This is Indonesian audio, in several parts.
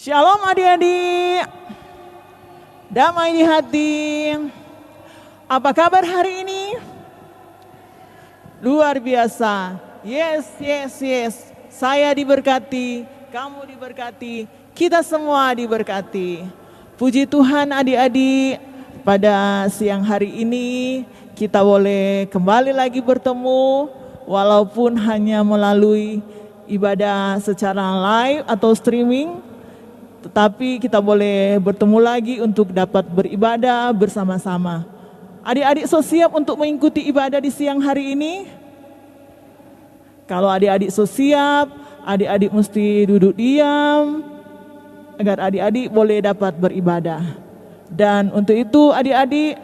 Shalom adik-adik, damai di hati. Apa kabar hari ini? Luar biasa. Yes. Saya diberkati, kamu diberkati, kita semua diberkati. Puji Tuhan adik-adik, pada siang hari ini kita boleh kembali lagi bertemu, walaupun hanya melalui ibadah secara live atau streaming. Tetapi kita boleh bertemu lagi untuk dapat beribadah bersama-sama. Adik-adik so siap untuk mengikuti ibadah di siang hari ini? Kalau adik-adik so siap, adik-adik mesti duduk diam agar adik-adik boleh dapat beribadah. Dan untuk itu adik-adik,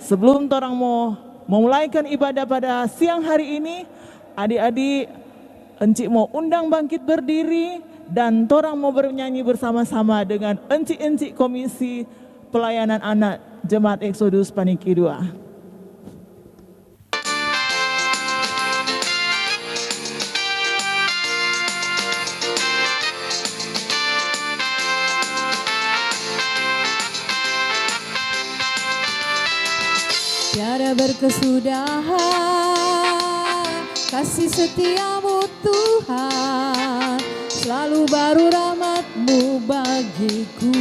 sebelum orang mau memulaikan ibadah pada siang hari ini, adik-adik encik mau undang bangkit berdiri dan torang mau bernyanyi bersama-sama dengan encik-encik Komisi Pelayanan Anak Jemaat Exodus Paniki 2. Tiada berkesudahan kasih setiamu Tuhan, selalu baru rahmat-Mu bagiku.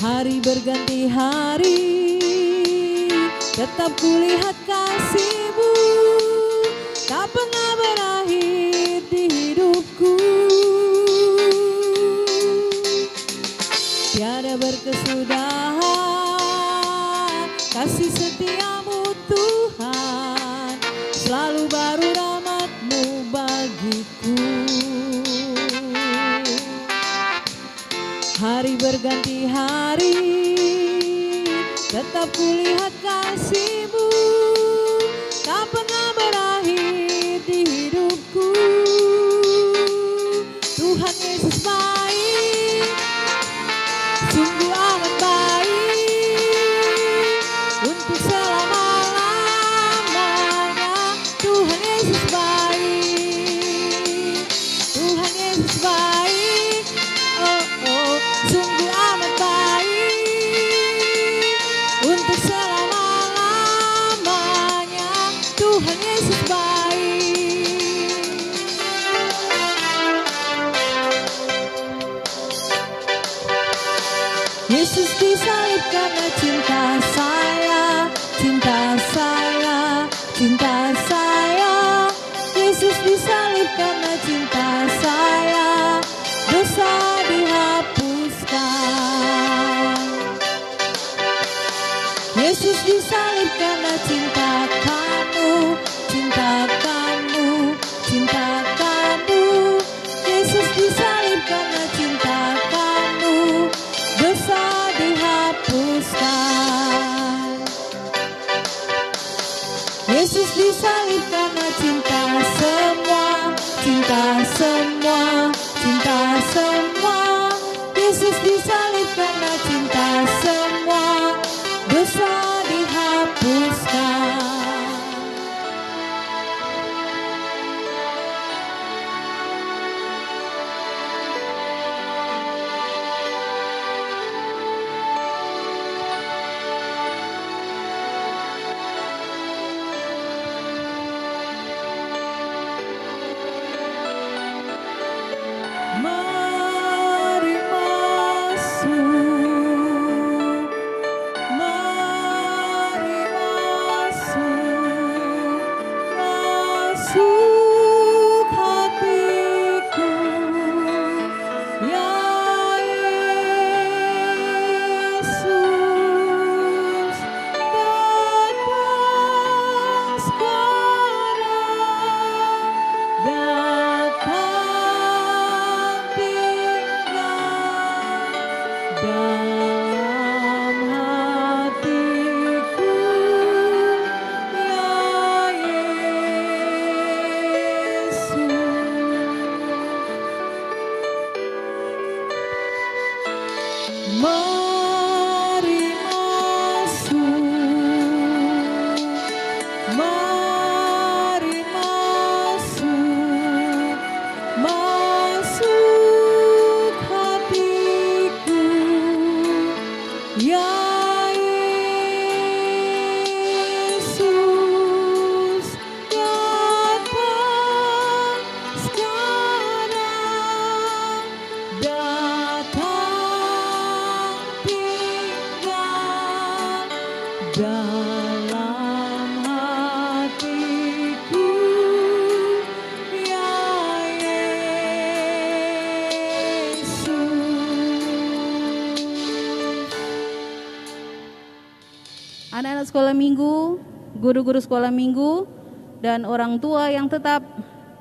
Hari berganti hari, tetap kulihat kasih-Mu, tak pernah berakhir di hidupku. Tiada berkesudahan kasih setiamu Tuhan, selalu baru rahmat-Mu bagiku. Hari berganti hari, tetap kulihat kasih-Mu, tak pernah berakhir di hidupku. Tuhan Yesus baik, sungguh amat baik, untuk selama-lamanya. Tuhan Yesus baik, Tuhan Yesus baik, sungguh amat baik, untuk selama-lamanya. Tuhan Yesus baik. Yesus disalib karena cinta saya, cinta saya, cinta saya. Yesus disalib karena cinta saya, dosa dihapuskan. Yesus disalib karena cinta kamu, cinta kamu, cinta kamu. Yesus disalib karena cinta kamu, dosa dihapuskan. Yesus disalib karena cinta semua anak-anak sekolah minggu, guru-guru sekolah minggu, dan orang tua yang tetap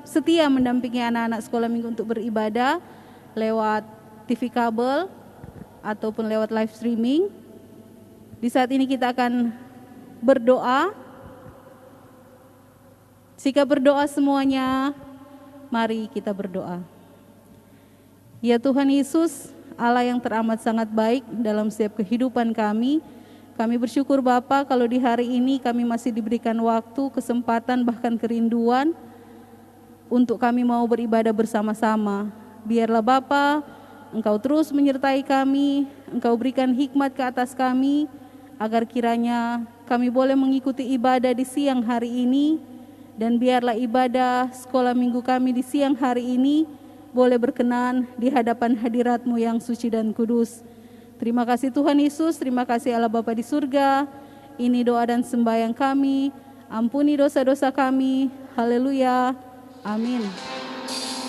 setia mendampingi anak-anak sekolah minggu untuk beribadah lewat TV kabel ataupun lewat live streaming. Di saat ini kita akan berdoa. Jika berdoa semuanya, mari kita berdoa. Ya Tuhan Yesus, Allah yang teramat sangat baik dalam setiap kehidupan kami. Kami bersyukur Bapa kalau di hari ini kami masih diberikan waktu, kesempatan, bahkan kerinduan untuk kami mau beribadah bersama-sama. Biarlah Bapa, Engkau terus menyertai kami, Engkau berikan hikmat ke atas kami, agar kiranya kami boleh mengikuti ibadah di siang hari ini, dan biarlah ibadah sekolah minggu kami di siang hari ini boleh berkenan di hadapan hadirat-Mu yang suci dan kudus. Terima kasih Tuhan Yesus, terima kasih Allah Bapa di surga. Ini doa dan sembahyang kami, ampuni dosa-dosa kami. Haleluya, amin.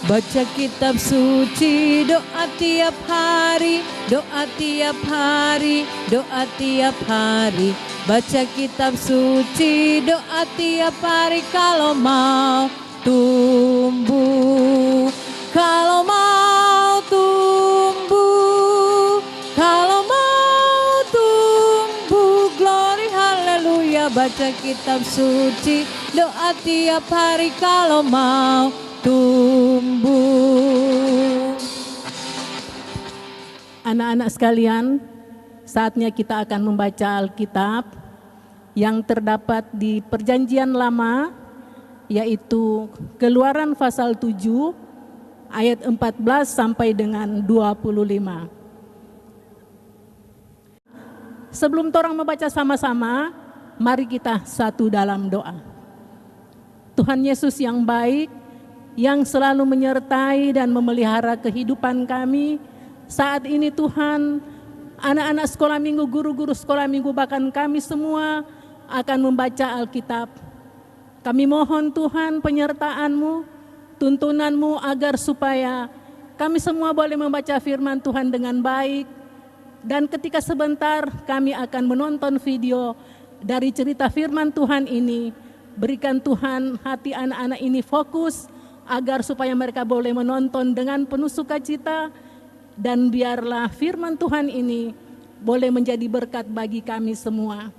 Baca kitab suci, doa tiap hari, doa tiap hari, doa tiap hari. Baca kitab suci, doa tiap hari kalau mau tumbuh, kalau mau tumbuh, kalau mau tumbuh. Glory haleluya. Baca kitab suci, doa tiap hari kalau mau tumbuh. Anak-anak sekalian, saatnya kita akan membaca Alkitab yang terdapat di Perjanjian Lama, yaitu Keluaran pasal 7 ayat 14 sampai dengan 25. Sebelum torang membaca sama-sama, mari kita satu dalam doa. Tuhan Yesus yang baik, yang selalu menyertai dan memelihara kehidupan kami, saat ini Tuhan, anak-anak sekolah minggu, guru-guru sekolah minggu, bahkan kami semua akan membaca Alkitab. Kami mohon Tuhan penyertaan-Mu, tuntunan-Mu agar supaya kami semua boleh membaca firman Tuhan dengan baik. Dan ketika sebentar kami akan menonton video dari cerita firman Tuhan ini, berikan Tuhan hati anak-anak ini fokus agar supaya mereka boleh menonton dengan penuh sukacita. Dan biarlah firman Tuhan ini boleh menjadi berkat bagi kami semua.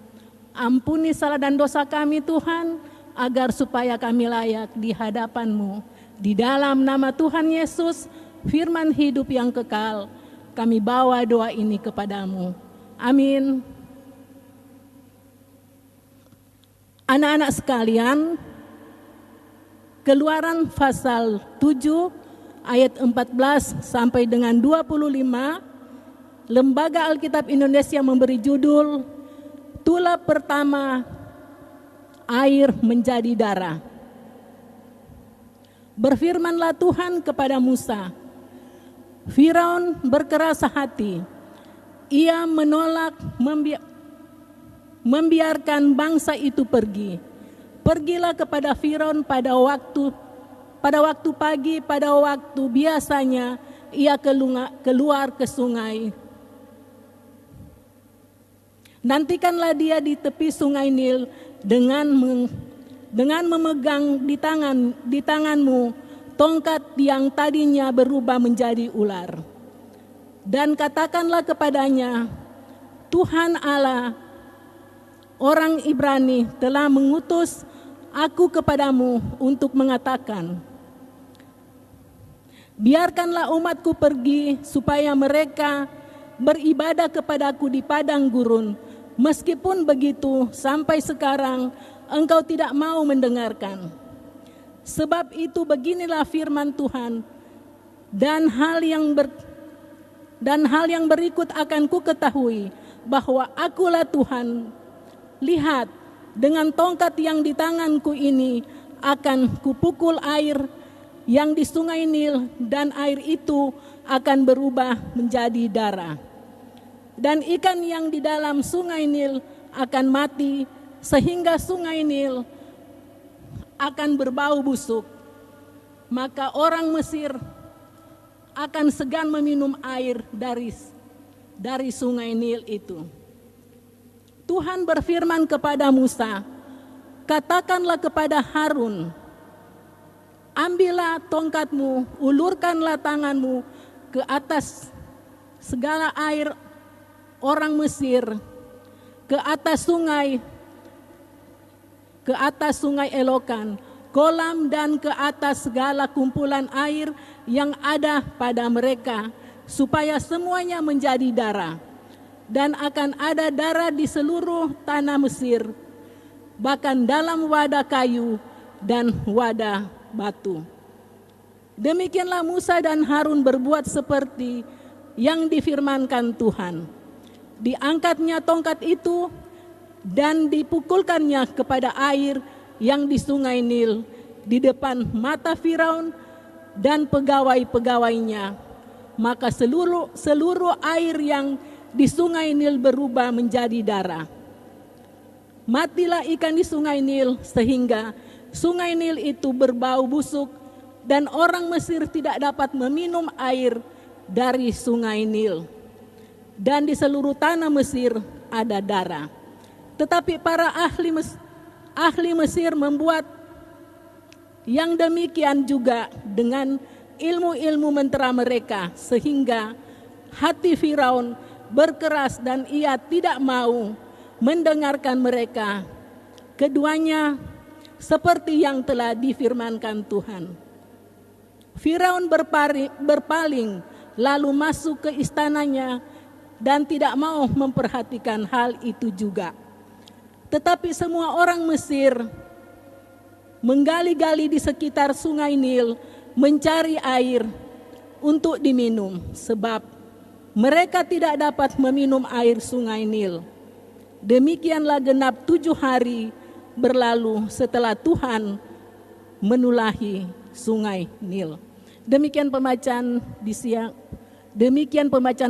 Ampuni salah dan dosa kami Tuhan, agar supaya kami layak di hadapan-Mu. Di dalam nama Tuhan Yesus, firman hidup yang kekal, kami bawa doa ini kepadamu. Amin. Anak-anak sekalian, Keluaran pasal 7 ayat 14 sampai dengan 25, Lembaga Alkitab Indonesia memberi judul Tulap Pertama Air Menjadi Darah. Berfirmanlah Tuhan kepada Musa, Firaun berkeras hati, ia menolak membiarkan bangsa itu pergi. Pergilah kepada Firaun pada waktu pagi, pada waktu biasanya ia keluar ke sungai. Nantikanlah dia di tepi sungai Nil dengan memegang di tanganmu tongkat yang tadinya berubah menjadi ular. Dan katakanlah kepadanya, Tuhan Allah, orang Ibrani telah mengutus aku kepadamu untuk mengatakan, biarkanlah umatku pergi supaya mereka beribadah kepadaku di padang gurun. Meskipun begitu, sampai sekarang engkau tidak mau mendengarkan. Sebab itu beginilah firman Tuhan, dan hal yang berikut akan ku ketahui, bahwa akulah Tuhan. Lihat, dengan tongkat yang di tanganku ini akan kupukul air yang di sungai Nil, dan air itu akan berubah menjadi darah. Dan ikan yang di dalam sungai Nil akan mati, sehingga sungai Nil akan berbau busuk. Maka orang Mesir akan segan meminum air dari sungai Nil itu. Tuhan berfirman kepada Musa, katakanlah kepada Harun, ambillah tongkatmu, ulurkanlah tanganmu ke atas segala air orang Mesir, ke atas sungai Elokan, kolam, dan ke atas segala kumpulan air yang ada pada mereka, supaya semuanya menjadi darah. Dan akan ada darah di seluruh tanah Mesir, bahkan dalam wadah kayu dan wadah batu. Demikianlah Musa dan Harun berbuat seperti yang difirmankan Tuhan. Diangkatnya tongkat itu dan dipukulkannya kepada air yang di sungai Nil di depan mata Firaun dan pegawai-pegawainya. Maka seluruh air yang di sungai Nil berubah menjadi darah. Matilah ikan di sungai Nil sehingga sungai Nil itu berbau busuk dan orang Mesir tidak dapat meminum air dari sungai Nil. Dan di seluruh tanah Mesir ada darah. Tetapi para ahli Mesir membuat yang demikian juga dengan ilmu-ilmu mentera mereka, sehingga hati Firaun berkeras dan ia tidak mau mendengarkan mereka. Keduanya seperti yang telah difirmankan Tuhan. Firaun berpaling lalu masuk ke istananya dan tidak mau memperhatikan hal itu juga. Tetapi semua orang Mesir menggali-gali di sekitar sungai Nil mencari air untuk diminum, sebab mereka tidak dapat meminum air sungai Nil. Demikianlah genap 7 hari berlalu setelah Tuhan menulahi sungai Nil. Demikian pembacaan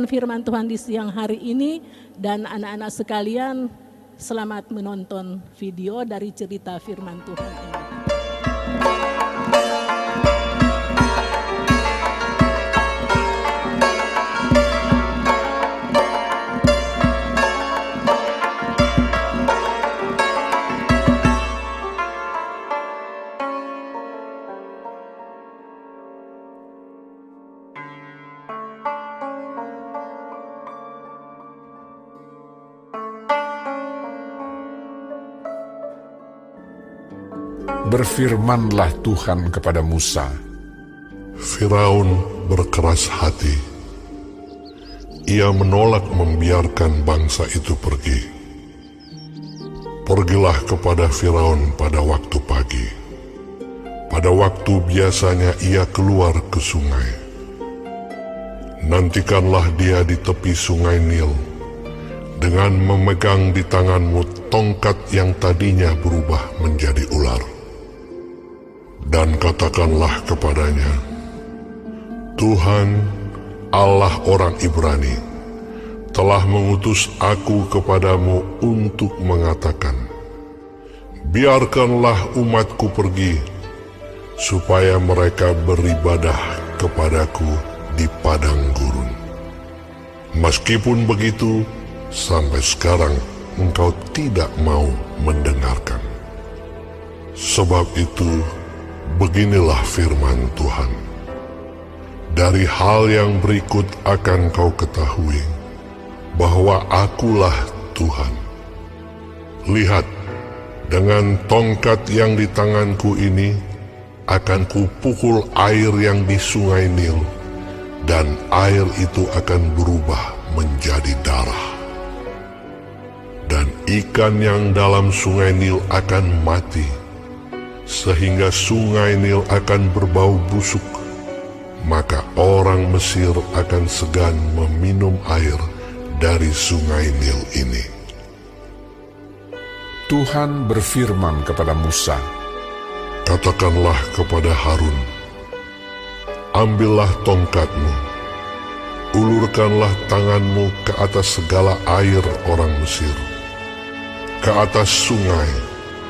firman Tuhan di siang hari ini, dan anak-anak sekalian, selamat menonton video dari cerita firman Tuhan ini. Berfirmanlah Tuhan kepada Musa, Firaun berkeras hati. Ia menolak membiarkan bangsa itu pergi. Pergilah kepada Firaun pada waktu pagi. Pada waktu biasanya ia keluar ke sungai. Nantikanlah dia di tepi sungai Nil, dengan memegang di tanganmu tongkat yang tadinya berubah menjadi ular. Dan katakanlah kepadanya, Tuhan, Allah orang Ibrani, telah mengutus aku kepadamu untuk mengatakan, biarkanlah umatku pergi, supaya mereka beribadah kepadaku di padang gurun. Meskipun begitu, sampai sekarang engkau tidak mau mendengarkan. Sebab itu, beginilah firman Tuhan. Dari hal yang berikut akan kau ketahui bahwa akulah Tuhan. Lihat, dengan tongkat yang di tanganku ini akan kupukul air yang di sungai Nil, dan air itu akan berubah menjadi darah. Dan ikan yang dalam sungai Nil akan mati, sehingga sungai Nil akan berbau busuk, maka orang Mesir akan segan meminum air dari sungai Nil ini. Tuhan berfirman kepada Musa, katakanlah kepada Harun, ambillah tongkatmu, ulurkanlah tanganmu ke atas segala air orang Mesir, ke atas sungai,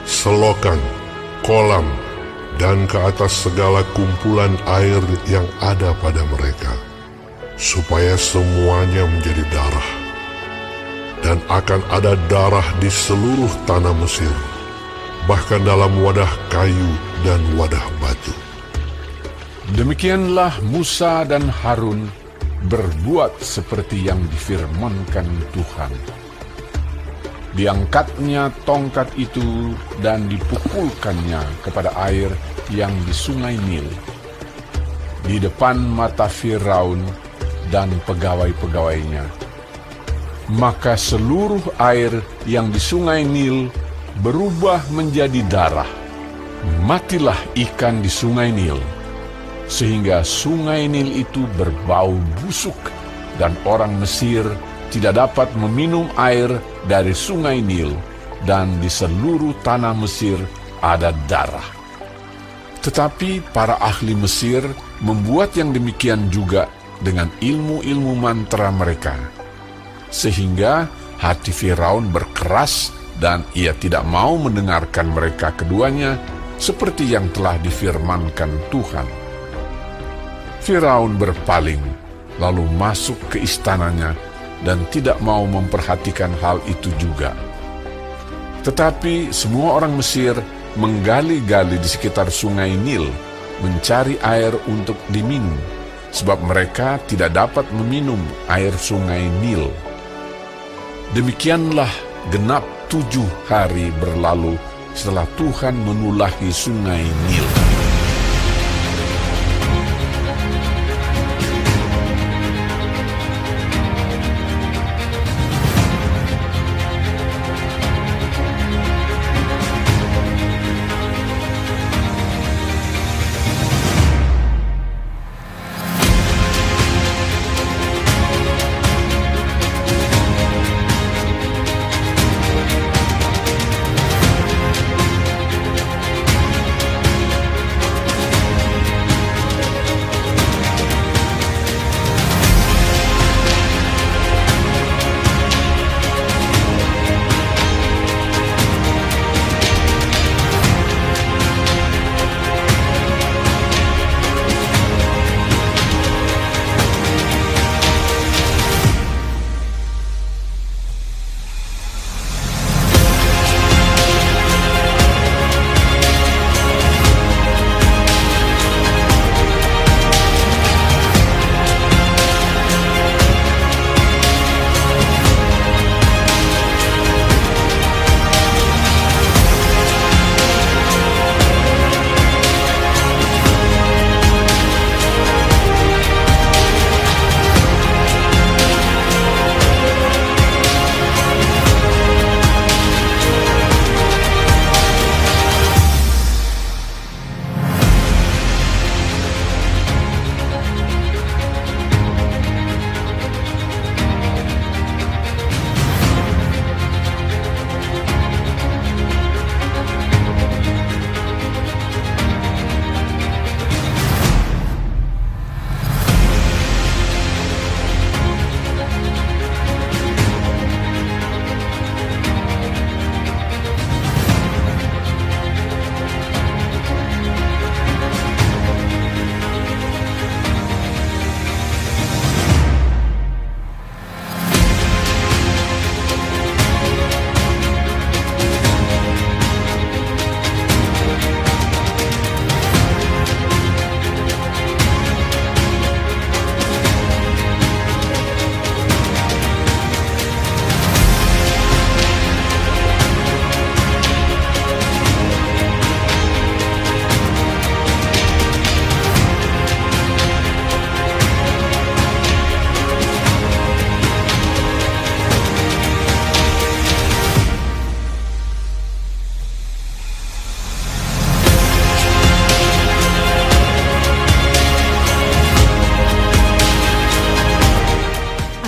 selokan, kolam, dan ke atas segala kumpulan air yang ada pada mereka, supaya semuanya menjadi darah. dan akan ada darah di seluruh tanah Mesir, bahkan dalam wadah kayu dan wadah batu. Demikianlah Musa dan Harun berbuat seperti yang difirmankan Tuhan. Diangkatnya tongkat itu dan dipukulkannya kepada air yang di sungai Nil, di depan mata Firaun dan pegawai-pegawainya. Maka seluruh air yang di sungai Nil berubah menjadi darah. Matilah ikan di sungai Nil, sehingga sungai Nil itu berbau busuk, dan orang Mesir tidak dapat meminum air dari sungai Nil, dan di seluruh tanah Mesir ada darah. Tetapi para ahli Mesir membuat yang demikian juga dengan ilmu-ilmu mantra mereka, sehingga hati Firaun berkeras dan ia tidak mau mendengarkan mereka keduanya seperti yang telah difirmankan Tuhan. Firaun berpaling, lalu masuk ke istananya dan tidak mau memperhatikan hal itu juga. Tetapi semua orang Mesir menggali-gali di sekitar sungai Nil, mencari air untuk diminum, sebab mereka tidak dapat meminum air sungai Nil. Demikianlah genap 7 hari berlalu setelah Tuhan menulahi sungai Nil.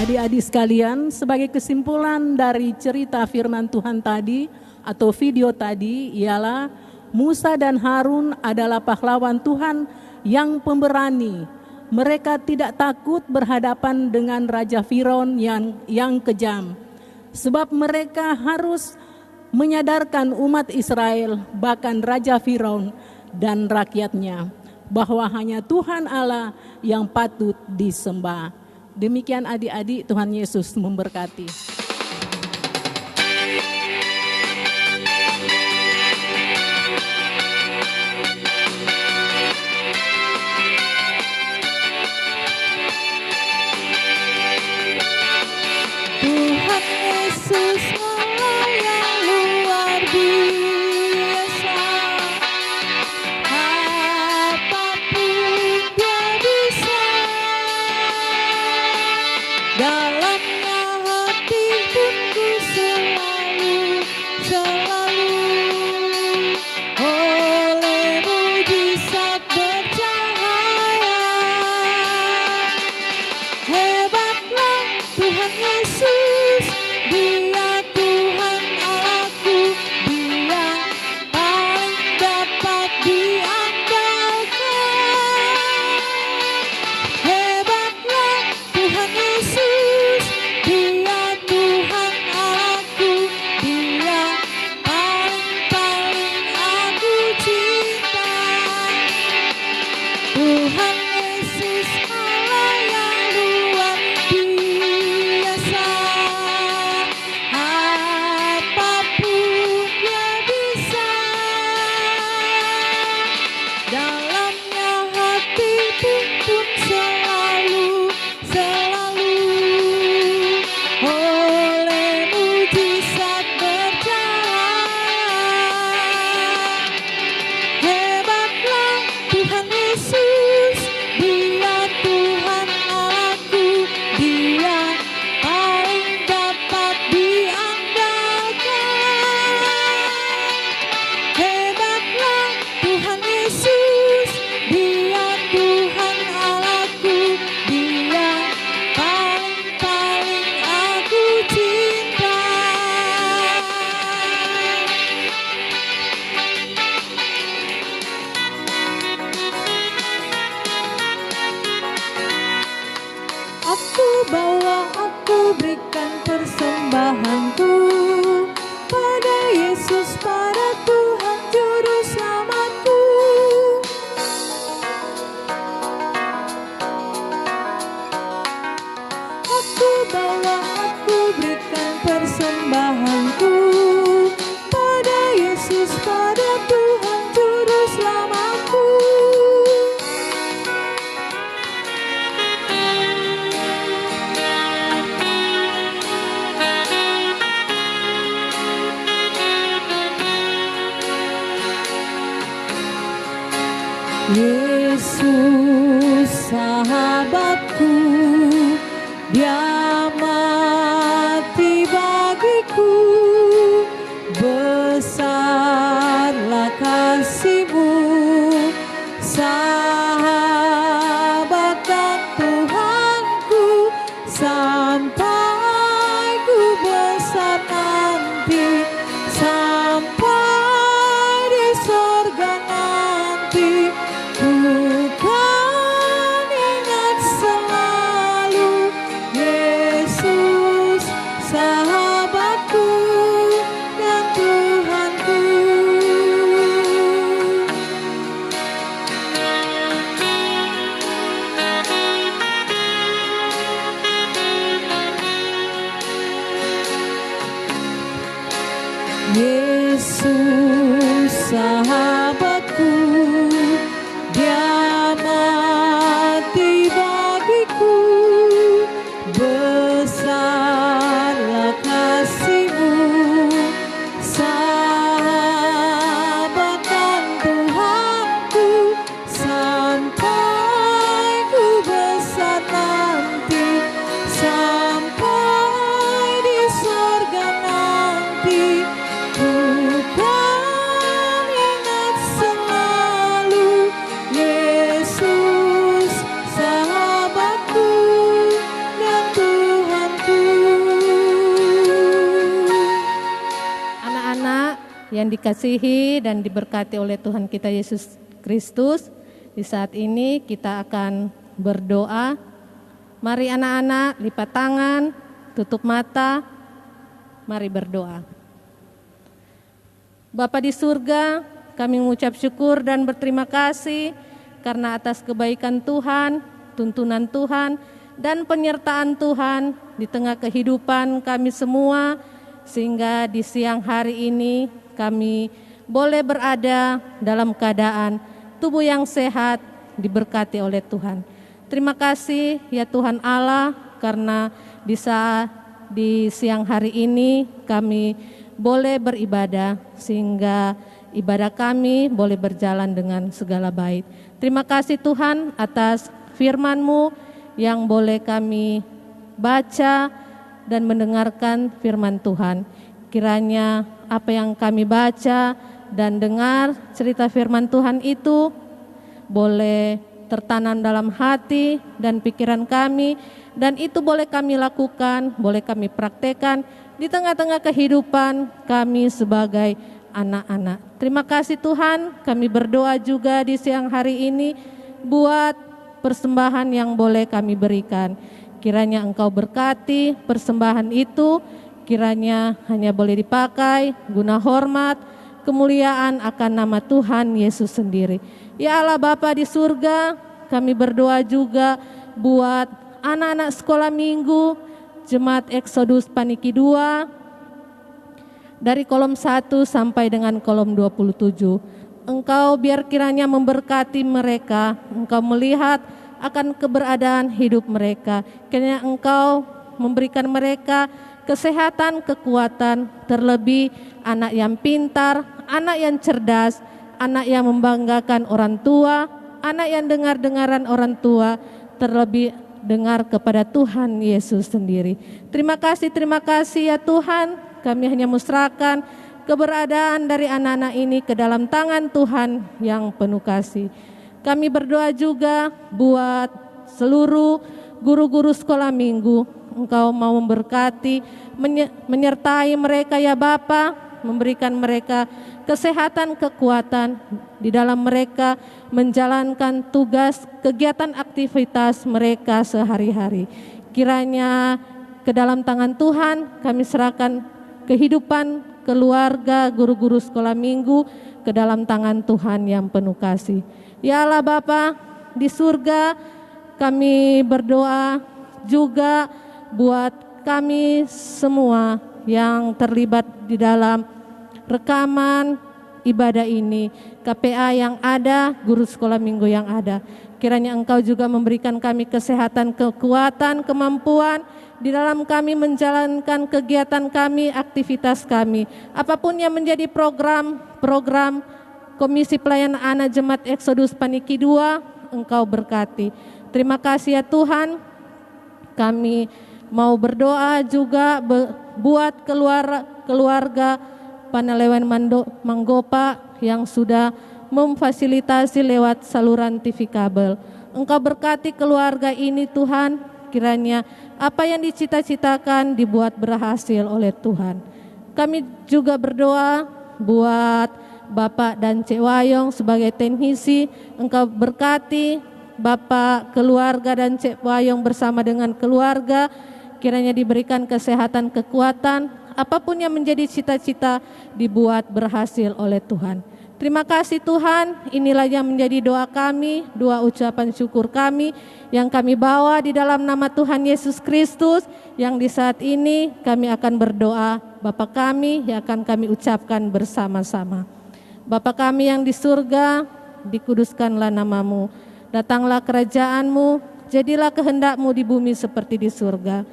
Adik-adik sekalian, sebagai kesimpulan dari cerita firman Tuhan tadi atau video tadi ialah Musa dan Harun adalah pahlawan Tuhan yang pemberani. Mereka tidak takut berhadapan dengan Raja Firaun yang kejam. Sebab mereka harus menyadarkan umat Israel, bahkan Raja Firaun dan rakyatnya, bahwa hanya Tuhan Allah yang patut disembah. Demikian adik-adik, Tuhan Yesus memberkati. Yesus sahabatku, Dia mati bagiku, besarlah kasih-Mu, sahabat dan Tuhanku, sampai ku besar nanti, sampai di sorga nanti, ku kan ingat selalu Yesus sahabatku dan Tuhanku. Yesus sahabatku, Dia mati bagiku, besarlah kasih-Mu, sahabat dan Tuhanku, sampai ku besar nanti, sampai di sorga nanti, ku kan ingat selalu Yesus sahabatku dan Tuhanku. Anak-anak yang dikasihi dan diberkati oleh Tuhan kita Yesus Kristus, di saat ini kita akan berdoa. Mari anak-anak lipat tangan, tutup mata, mari berdoa. Bapa di surga, kami mengucap syukur dan berterima kasih karena atas kebaikan Tuhan, tuntunan Tuhan, dan penyertaan Tuhan di tengah kehidupan kami semua, sehingga di siang hari ini kami boleh berada dalam keadaan tubuh yang sehat, diberkati oleh Tuhan. Terima kasih ya Tuhan Allah, karena di siang hari ini kami boleh beribadah, sehingga ibadah kami boleh berjalan dengan segala baik. Terima kasih Tuhan atas firman-Mu yang boleh kami baca dan mendengarkan firman Tuhan. Kiranya apa yang kami baca dan dengar cerita firman Tuhan itu boleh tertanam dalam hati dan pikiran kami, dan itu boleh kami lakukan, boleh kami praktekkan di tengah-tengah kehidupan kami sebagai anak-anak. Terima kasih Tuhan, kami berdoa juga di siang hari ini buat persembahan yang boleh kami berikan. Kiranya Engkau berkati persembahan itu, kiranya hanya boleh dipakai guna hormat, kemuliaan akan nama Tuhan Yesus sendiri. Ya Allah Bapa di surga, kami berdoa juga buat anak-anak sekolah minggu Jemaat Exodus Paniki 2 dari kolom 1 sampai dengan kolom 27. Engkau biar kiranya memberkati mereka, Engkau melihat akan keberadaan hidup mereka. Kiranya Engkau memberikan mereka kesehatan, kekuatan, terlebih anak yang pintar, anak yang cerdas, anak yang membanggakan orang tua, anak yang dengar-dengaran orang tua, terlebih dengar kepada Tuhan Yesus sendiri. Terima kasih ya Tuhan, kami hanya musrahkan keberadaan dari anak-anak ini ke dalam tangan Tuhan yang penuh kasih. Kami berdoa juga buat seluruh guru-guru sekolah minggu, Engkau mau memberkati, menyertai mereka ya Bapa, memberikan mereka kesehatan, kekuatan di dalam mereka menjalankan tugas, kegiatan, aktivitas mereka sehari-hari. Kiranya ke dalam tangan Tuhan kami serahkan kehidupan keluarga guru-guru sekolah minggu ke dalam tangan Tuhan yang penuh kasih. Ya Allah Bapa di surga, kami berdoa juga buat kami semua yang terlibat di dalam rekaman ibadah ini, KPA yang ada, guru sekolah minggu yang ada. Kiranya Engkau juga memberikan kami kesehatan, kekuatan, kemampuan di dalam kami menjalankan kegiatan kami, aktivitas kami. Apapun yang menjadi program Komisi Pelayanan Anak Jemaat Exodus Paniki 2, Engkau berkati. Terima kasih ya Tuhan, kami mau berdoa juga buat keluarga Panalewan Manggopa yang sudah memfasilitasi lewat saluran TV kabel. Engkau berkati keluarga ini Tuhan, kiranya apa yang dicita-citakan dibuat berhasil oleh Tuhan. Kami juga berdoa buat Bapak dan Cik Wayong sebagai teknisi. Engkau berkati Bapak, keluarga dan Cik Wayong bersama dengan keluarga, kiranya diberikan kesehatan, kekuatan, apapun yang menjadi cita-cita dibuat berhasil oleh Tuhan. Terima kasih Tuhan, inilah yang menjadi doa kami, doa ucapan syukur kami yang kami bawa di dalam nama Tuhan Yesus Kristus, yang di saat ini kami akan berdoa. Bapa kami yang akan kami ucapkan bersama-sama. Bapa kami yang di surga, dikuduskanlah namamu, datanglah kerajaan-Mu, jadilah kehendak-Mu di bumi seperti di surga.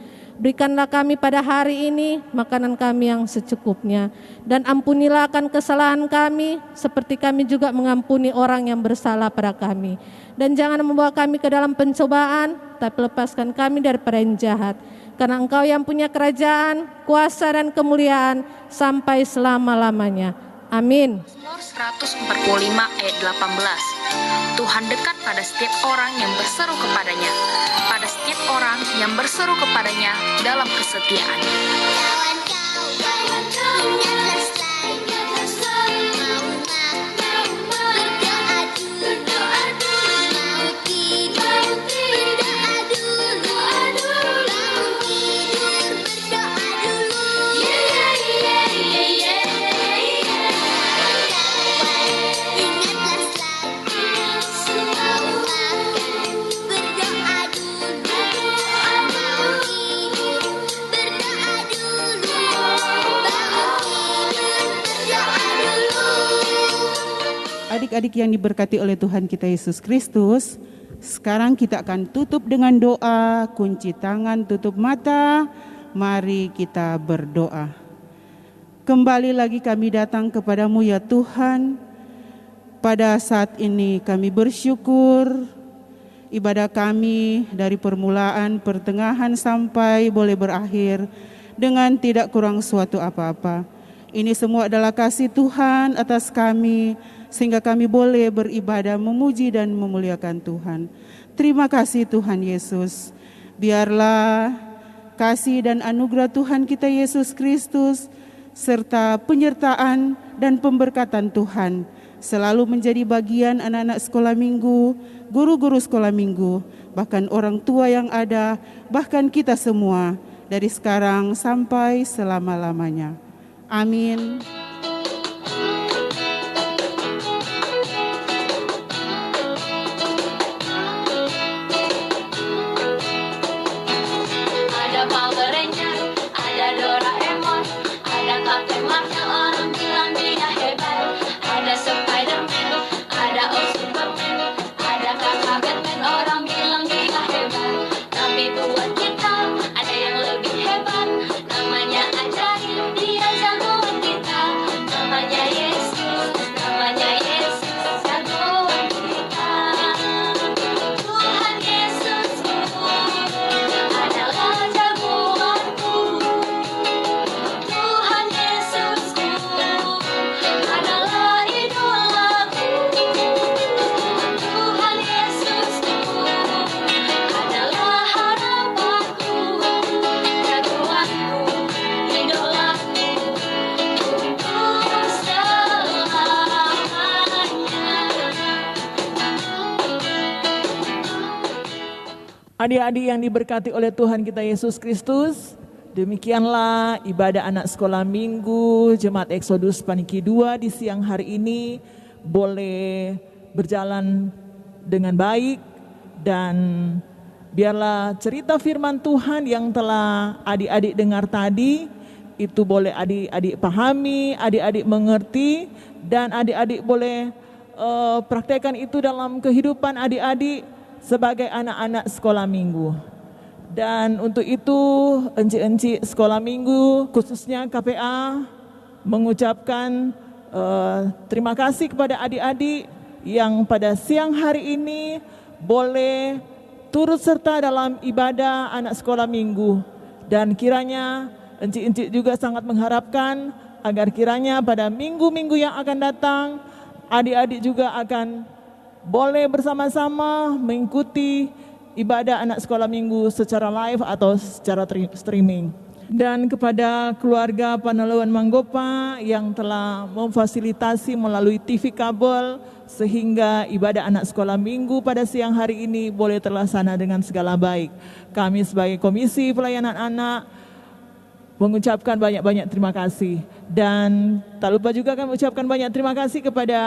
Berikanlah kami pada hari ini makanan kami yang secukupnya, dan ampunilah akan kesalahan kami seperti kami juga mengampuni orang yang bersalah pada kami. Dan jangan membawa kami ke dalam pencobaan, tapi lepaskan kami daripada yang jahat. Karena Engkau yang punya kerajaan, kuasa dan kemuliaan sampai selama-lamanya. Amin. Mazmur 145 ayat 18. Tuhan dekat pada setiap orang yang berseru kepadanya, pada setiap orang yang berseru kepadanya dalam kesetiaan. Adik-adik yang diberkati oleh Tuhan kita Yesus Kristus, sekarang kita akan tutup dengan doa, kunci tangan, tutup mata. Mari kita berdoa. Kembali lagi kami datang kepadamu ya Tuhan. Pada saat ini kami bersyukur ibadah kami dari permulaan, pertengahan sampai boleh berakhir dengan tidak kurang suatu apa-apa. Ini semua adalah kasih Tuhan atas kami, sehingga kami boleh beribadah, memuji dan memuliakan Tuhan. Terima kasih Tuhan Yesus. Biarlah kasih dan anugerah Tuhan kita Yesus Kristus serta penyertaan dan pemberkatan Tuhan selalu menjadi bagian anak-anak sekolah minggu, guru-guru sekolah minggu, bahkan orang tua yang ada, bahkan kita semua dari sekarang sampai selama-lamanya. Amin. Ada Power Ranger, ada Doraemon, ada Captain Marvel, orang bilang dia hebat. Ada Spider-Man, ada Superman, ada Kakak Batman, orang bilang dia hebat. Tapi buat kita ada yang lebih hebat, namanya ajaib, dia jagoan kita. Namanya Yesus, jagoan kita. Tuhan Yesusku adalah jagoanku. Tuhan Yesusku adalah idolaku. Tuhan Yesusku adalah harapanku, jagoanku, idolaku untuk selamanya. Adik-adik yang diberkati oleh Tuhan kita Yesus Kristus, demikianlah ibadah anak sekolah minggu Jemaat Exodus Paniki 2 di siang hari ini boleh berjalan dengan baik, dan biarlah cerita firman Tuhan yang telah adik-adik dengar tadi itu boleh adik-adik pahami, adik-adik mengerti, dan adik-adik boleh praktekkan itu dalam kehidupan adik-adik sebagai anak-anak sekolah minggu. Dan untuk itu encik-encik sekolah minggu khususnya KPA mengucapkan Terima kasih kepada adik-adik yang pada siang hari ini boleh turut serta dalam ibadah anak sekolah minggu. Dan kiranya encik-encik juga sangat mengharapkan agar kiranya pada minggu-minggu yang akan datang, adik-adik juga akan boleh bersama-sama mengikuti ibadah anak sekolah minggu secara live atau secara streaming. Dan kepada keluarga Paneluan Manggopa yang telah memfasilitasi melalui TV kabel sehingga ibadah anak sekolah minggu pada siang hari ini boleh terlaksana dengan segala baik. Kami sebagai Komisi Pelayanan Anak mengucapkan banyak-banyak terima kasih. Dan tak lupa juga kami ucapkan banyak terima kasih kepada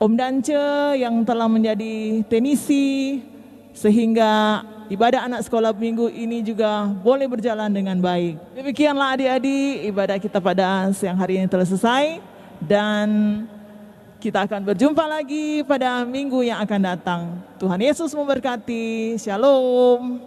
Om Dance yang telah menjadi teknisi sehingga ibadah anak sekolah minggu ini juga boleh berjalan dengan baik. Demikianlah adik-adik, ibadah kita pada siang hari ini telah selesai dan kita akan berjumpa lagi pada minggu yang akan datang. Tuhan Yesus memberkati. Shalom.